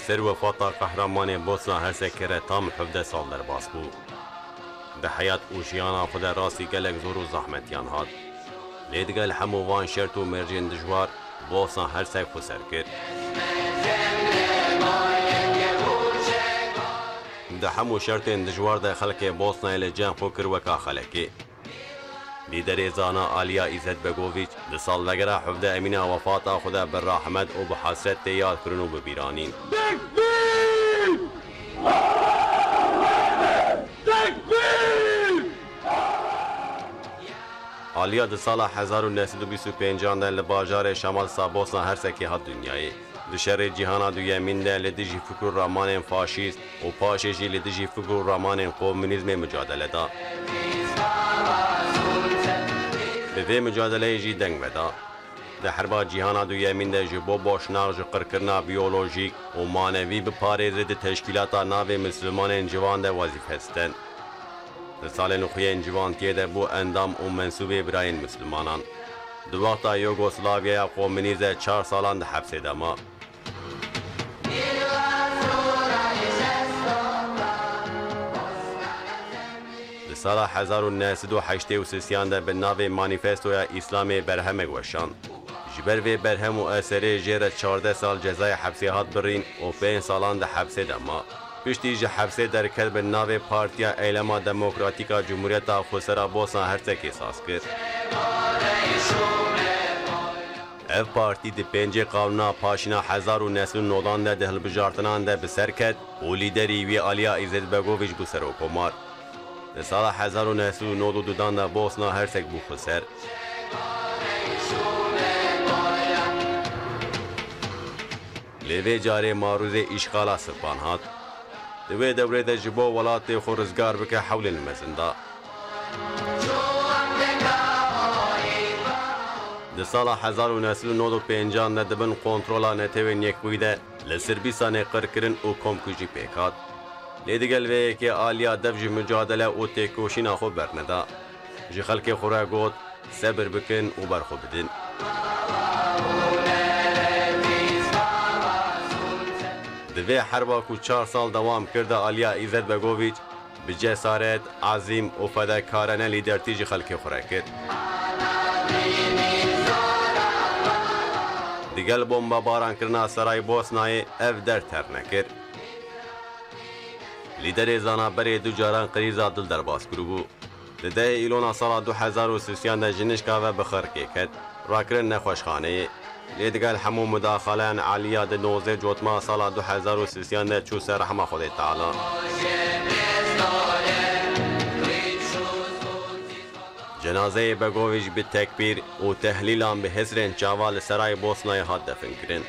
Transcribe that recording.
لسر وفاتا قهرمان بوسنا هرسک را تام 17 سال در باس بو. ده حیات و جیانا خود راستی گلک زور و زحمتیان هاد. لیدگل همو وان شرط و مرجین دجوار بوسنا هرسک خسر کرد. ده همو شرط دجوار ده خلق بوسنا لجان خوکر وکا خلقی. لیدر زانا آلیا ایزت بگوویچ ده سال وگره 17 امین وفاتا خود بر رحمت و بحسرت یاد کرن و ببیرانین. آلیا ده سال 1925 ده لباجار شمال سابوسنا هرسکی ها دنیایی. دشر جهانا دویمین ده لدیجی فکر رامان فاشیست و پاششی لدیجی فکر رامان کمونیسم مجادله دا. به مجادله جی دنگ ودا. ده حربا جهانا دویمین ده جبو باشناق جو قرکرنا بیولوژیک و مانوی بپاره زد تشکیلاتا ناو مسلمان جوان ده وظیفه هستند. در سال نخوی جوان تیده بو اندام و منصوب براین مسلمانان. دو وقتا یوگوسلاویا کمونیزم 4 سالان ده حبس دما. در سال 1983 ده به ناو مانیفستویا اسلام برهم گوشان. جبر و برهم و اثر جیر 14 سال جزای حبسی هات برین و 5 سالان ده حبس دما. پشتی جه حبس در کل به ناو پارتیا ایلما دموکراتیکا جمهوریتا خسرا بوسنا هرسک احساس کرد. اف پارتی ده 5 قانونا پاشینا 1999 ده هلبجارتنان ده بسر کد و لیدری وی آلیا ایزت بگوویچ بو سر حکومت. در سال 1992 ده بوسنا هرسک بو خسر. لیوی جاره معروض اشغال سپان هات. دوی دوره ده جبو ولات خورزگار بکه حول المزنده. ده سال 1995 ده دبن کنترولا نتوی نیکویده لسربیسان قرکرن و کمکوجی پیکات. لیدگل وی که آلیا دفج مجادله و تکوشینا خو برنده. جی خلق خورا گود صبر بکن و برخو بدن. دوی حربا کو 4 سال دوام کرده آلیا ایزت بگوویچ به جسارت عظیم و فداکارانه لیدرتی جی خلق خورا کرد. دیگل بمب باران کرنا سرای بوسنای اف در تر نکر. لیدر زانا بری دو جاران قریزا دل در باس کرو بو. ده ایلونا سال 2013 ده جنشکا و بخرکی کد. راکرن نخوشخانه. لیدگل همو مداخلان عالیا ده 19 جوتما سال 2013 ده چو سر رحمه خود تعالی. جنازه بگوویچ به تکبیر و تهلیلان به حسرین چاوال سرای بوسنای هات دفن کرن.